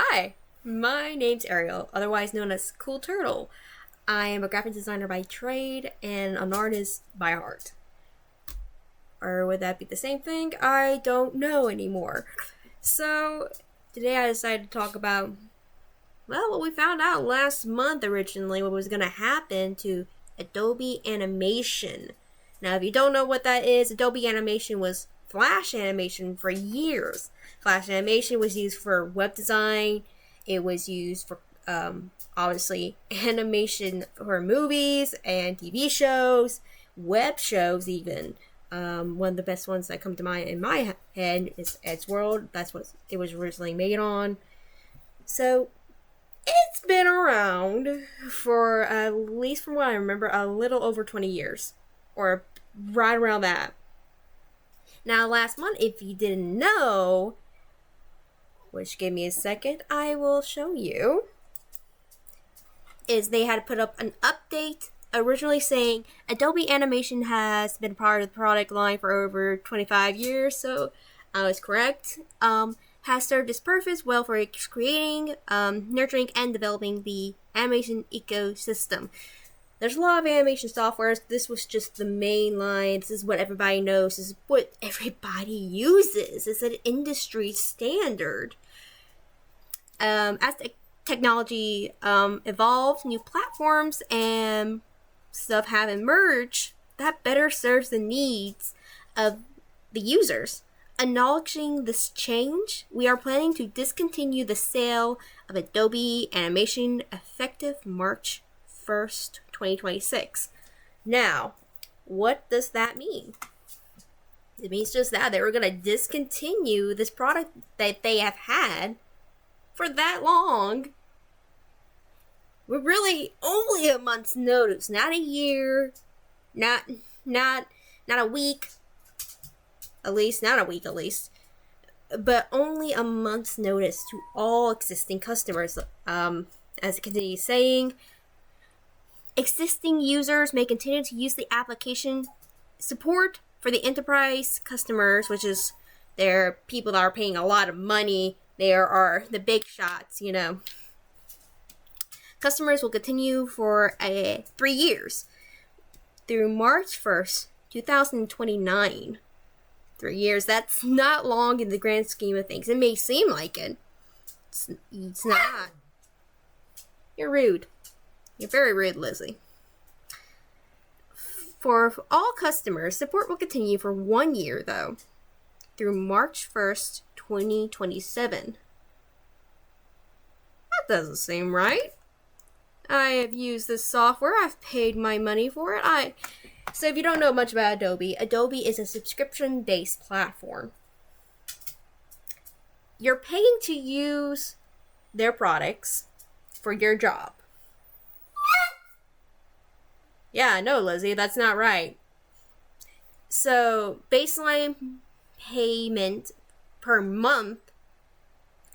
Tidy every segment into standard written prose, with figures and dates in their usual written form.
Hi, my name's Ariel, otherwise known as Cool Turtle. I am a graphic designer by trade and an artist by heart. Or would that be the same thing? I don't know anymore. So, today I decided to talk about, what we found out last month originally, what was going to happen to Adobe Animation. Now, if you don't know what that is, Adobe Animation was Flash animation for years. Flash animation was used for web design. It was used for, obviously, animation for movies and TV shows, web shows even. One of the best ones that come to mind in my head is Edgeworld. That's what it was originally made on. So, it's been around for, at least from what I remember, a little over 20 years. Or right around that. Now, last month, if you didn't know, which give me a second, I will show you, is they had to put up an update originally saying Adobe Animation has been part of the product line for over 25 years, so I was correct. Has served its purpose well for creating, nurturing, and developing the animation ecosystem. There's a lot of animation software. This was just the main line. This is what everybody knows. This is what everybody uses. It's an industry standard. As the technology evolves, new platforms and stuff have emerged that better serves the needs of the users. Acknowledging this change, we are planning to discontinue the sale of Adobe Animation effective March 1st, 2026. Now, what does that mean? It means just that they were going to discontinue this product that they have had for that long. We're really only a month's notice, not a year, not a week, at least, but only a month's notice to all existing customers. As it continues saying, existing users may continue to use the application. Support for the enterprise customers, which is their people that are paying a lot of money. There are the big shots, Customers will continue for 3 years through March 1st, 2029. 3 years, that's not long in the grand scheme of things. It may seem like it. It's not. You're rude. You're very rude, Lizzie. For all customers, support will continue for 1 year, though, through March 1st, 2027. That doesn't seem right. I have used this software. I've paid my money for it. So if you don't know much about Adobe, Adobe is a subscription-based platform. You're paying to use their products for your job. Yeah, I know, Lizzie, that's not right. So, baseline payment per month,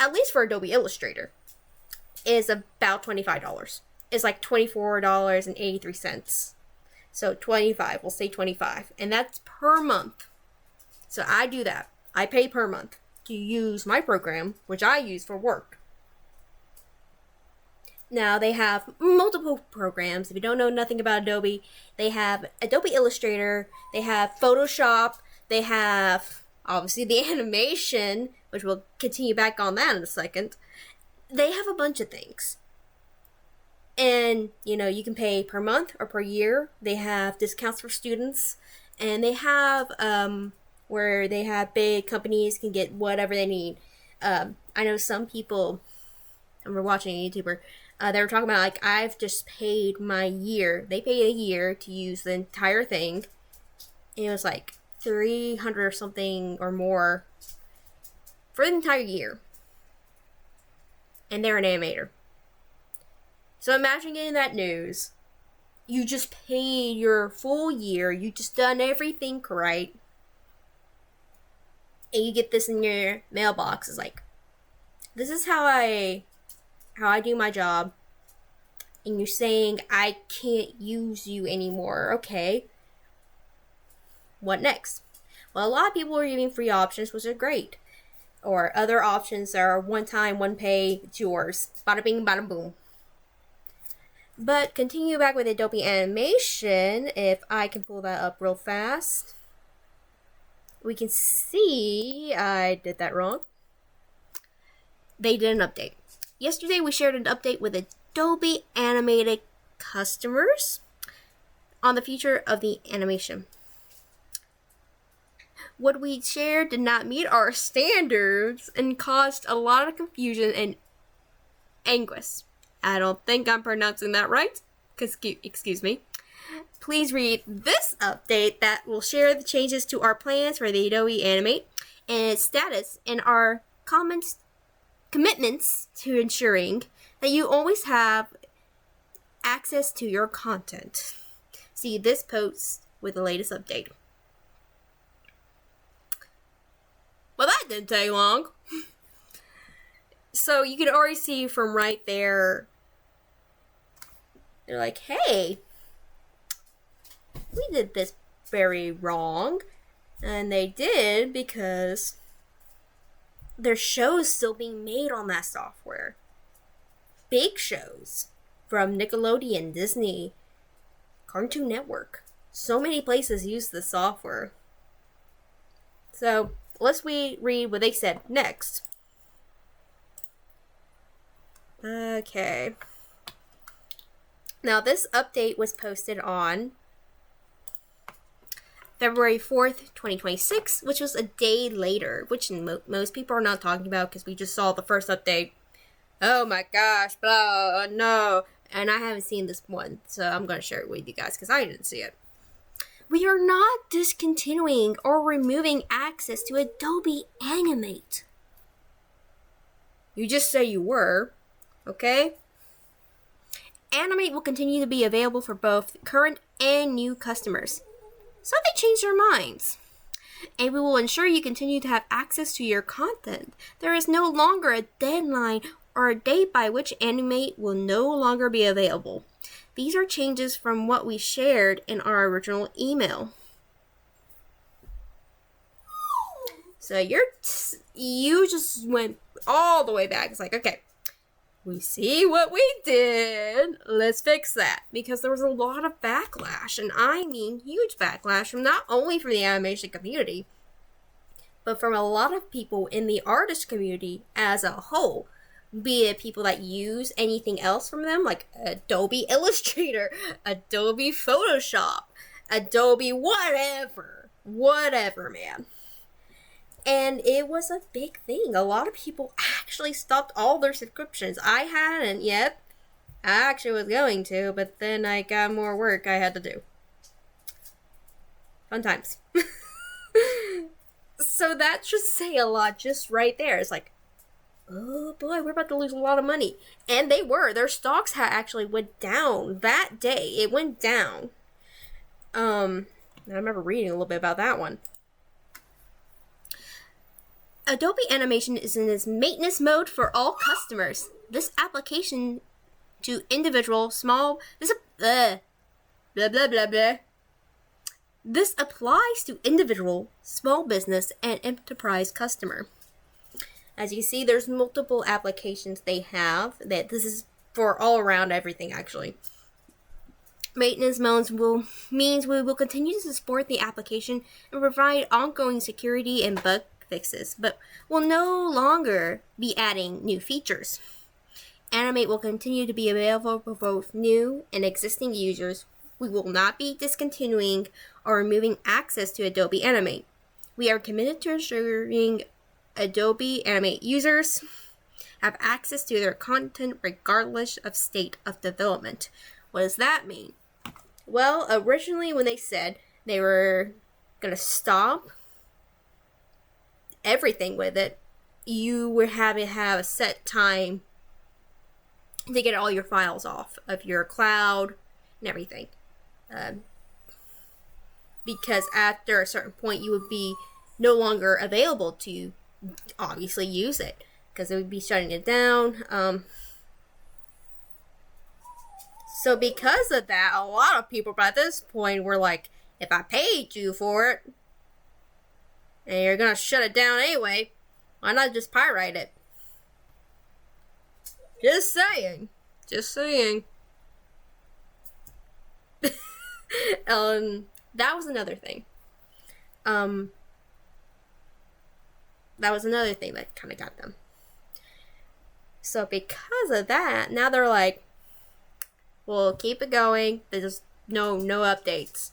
at least for Adobe Illustrator, is about $25. It's like $24.83. So 25, we'll say 25. And that's per month. So I do that. I pay per month to use my program, which I use for work. Now, they have multiple programs. If you don't know nothing about Adobe, they have Adobe Illustrator, they have Photoshop, they have, obviously, the animation, which we'll continue back on that in a second. They have a bunch of things. And, you can pay per month or per year. They have discounts for students. And they have, where they have big companies can get whatever they need. I know some people, I remember watching a YouTuber, they were talking about, I've just paid my year. They paid a year to use the entire thing. And it was like $300 or something or more for the entire year. And they're an animator. So imagine getting that news. You just paid your full year. You just done everything right. And you get this in your mailbox. It's like, this is how I do my job. And you're saying I can't use you anymore. Okay. What next? Well, a lot of people are giving free options, which are great. or other options are one time, one pay, it's yours. Bada bing, bada boom. But continue back with Adobe Animation. If I can pull that up real fast, we can see I did that wrong. They did an update. Yesterday we shared an update with Adobe Animated customers on the future of the animation. What we shared did not meet our standards and caused a lot of confusion and anguish. I don't think I'm pronouncing that right. Excuse me. Please read this update that will share the changes to our plans for the Adobe Animate and its status and our commitments to ensuring that you always have access to your content. See this post with the latest update. Well, that didn't take long. So you can already see from right there, they're like, hey, we did this very wrong. And they did because there's shows still being made on that software. Big shows from Nickelodeon, Disney, Cartoon Network. So many places use the software. So let's read what they said next. Okay. Now this update was posted on February 4th, 2026, which was a day later, which most people are not talking about because we just saw the first update. Oh my gosh, blah, no. And I haven't seen this one, so I'm going to share it with you guys because I didn't see it. We are not discontinuing or removing access to Adobe Animate. You just say you were, okay? Animate will continue to be available for both current and new customers. So they changed their minds. And we will ensure you continue to have access to your content. There is no longer a deadline or a date by which Animate will no longer be available. These are changes from what we shared in our original email. So you just went all the way back. It's like, okay, we see what we did. Let's fix that. Because there was a lot of backlash, and I mean huge backlash from not only from the animation community, but from a lot of people in the artist community as a whole. Be it people that use anything else from them, like Adobe Illustrator, Adobe Photoshop, Adobe whatever, man. And it was a big thing. A lot of people actually stopped all their subscriptions. I hadn't yet. I actually was going to, but then I got more work I had to do. Fun times. So that should say a lot just right there. It's like, oh boy, we're about to lose a lot of money. And they were. Their stocks actually went down that day. It went down. I remember reading a little bit about that one. Adobe Animation is in its maintenance mode for all customers. This application to individual small... blah, blah, blah, blah. This applies to individual, small business, and enterprise customer. As you can see, there's multiple applications they have. That this is for all around everything, actually. Maintenance modes means we will continue to support the application and provide ongoing security and bug fixes, but will no longer be adding new features. Animate will continue to be available for both new and existing users. We will not be discontinuing or removing access to Adobe Animate. We are committed to ensuring Adobe Animate users have access to their content regardless of state of development. What does that mean? Well, originally when they said they were going to stop everything with it, you would have to have a set time to get all your files off of your cloud and everything. Because after a certain point, you would be no longer available to obviously use it because it would be shutting it down. So because of that, a lot of people by this point were like, if I paid you for it, and you're gonna shut it down anyway, Why not just pyrite it? Just saying. Just saying. That was another thing. That was another thing that kind of got them. So because of that, now they're like, we'll keep it going. There's no updates.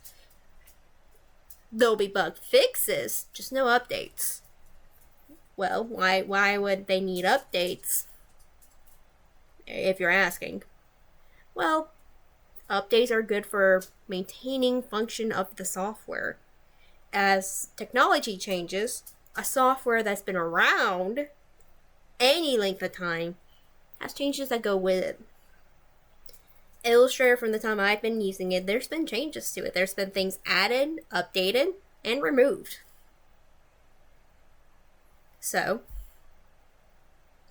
There'll be bug fixes, just no updates. Well, why would they need updates? If you're asking. Well, updates are good for maintaining function of the software. As technology changes, a software that's been around any length of time has changes that go with it. Illustrator, from the time I've been using it, there's been changes to it. There's been things added, updated, and removed. So,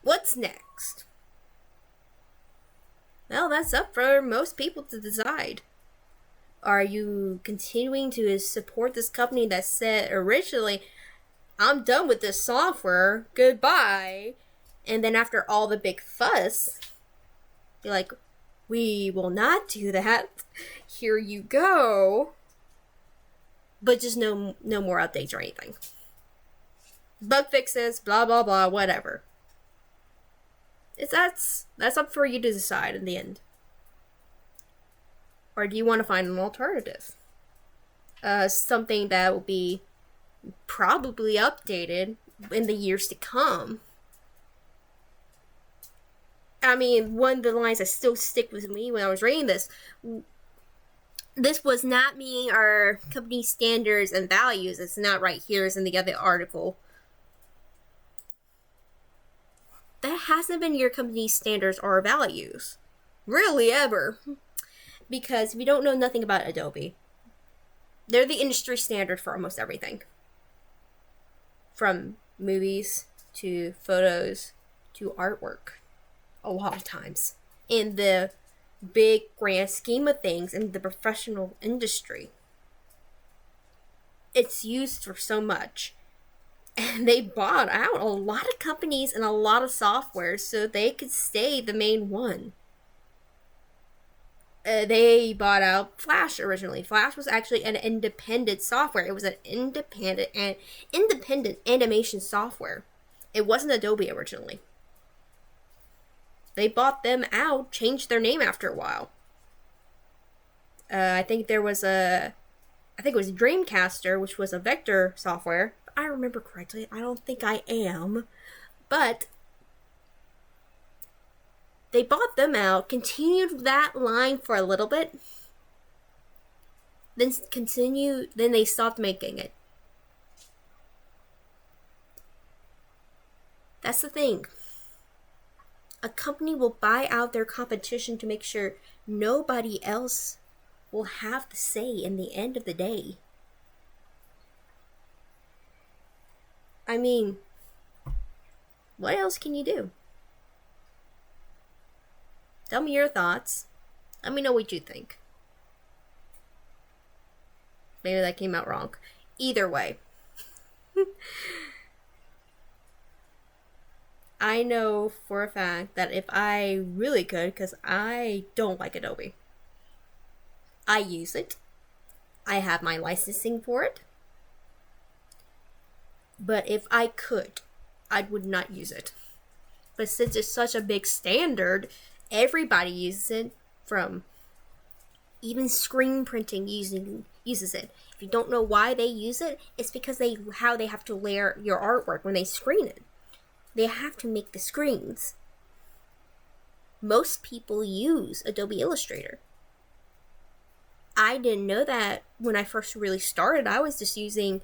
what's next? Well, that's up for most people to decide. Are you continuing to support this company that said originally, I'm done with this software, goodbye, and then after all the big fuss, you're like, we will not do that, here you go, but just no more updates or anything. Bug fixes, blah blah blah, whatever. That's up for you to decide in the end. Or do you want to find an alternative? Something that will be probably updated in the years to come. I mean, one of the lines that still stick with me when I was reading this was not meeting our company standards and values. It's not right here, it's in the other article. That hasn't been your company's standards or values. Really, ever. Because if you don't know nothing about Adobe, they're the industry standard for almost everything. From movies to photos to artwork. A lot of times. In the big grand scheme of things in the professional industry. It's used for so much. And they bought out a lot of companies and a lot of software so they could stay the main one. They bought out Flash originally. Flash was actually an independent software. It was an independent animation software. It wasn't Adobe originally. They bought them out, changed their name after a while. I think it was Dreamcaster, which was a vector software. If I remember correctly. I don't think I am. But they bought them out, continued that line for a little bit, then they stopped making it. That's the thing. A company will buy out their competition to make sure nobody else will have the say in the end of the day. I mean, what else can you do? Tell me your thoughts. Let me know what you think. Maybe that came out wrong. Either way. I know for a fact that if I really could, because I don't like Adobe. I use it. I have my licensing for it. But if I could, I would not use it. But since it's such a big standard, everybody uses it, from even screen printing uses it. If you don't know why they use it, it's because how they have to layer your artwork when they screen it. They have to make the screens. Most people use Adobe Illustrator. I didn't know that when I first really started. I was just using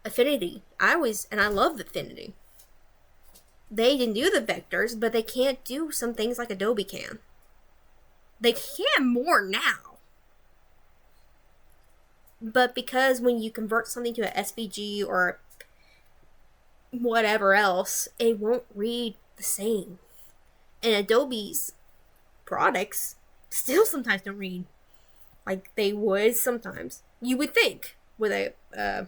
Affinity. I love Affinity. They can do the vectors, but they can't do some things like Adobe can. They can more now. But because when you convert something to a SVG or whatever else, it won't read the same. And Adobe's products still sometimes don't read like they would sometimes. You would think with a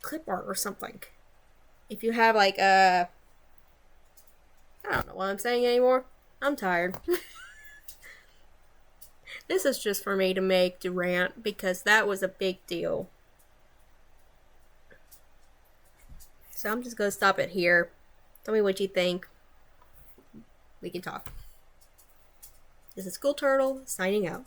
clip art or something. If you have like a, I don't know what I'm saying anymore. I'm tired. This is just for me to make the rant because that was a big deal. So I'm just gonna stop it here. Tell me what you think. We can talk. This is School Turtle signing out.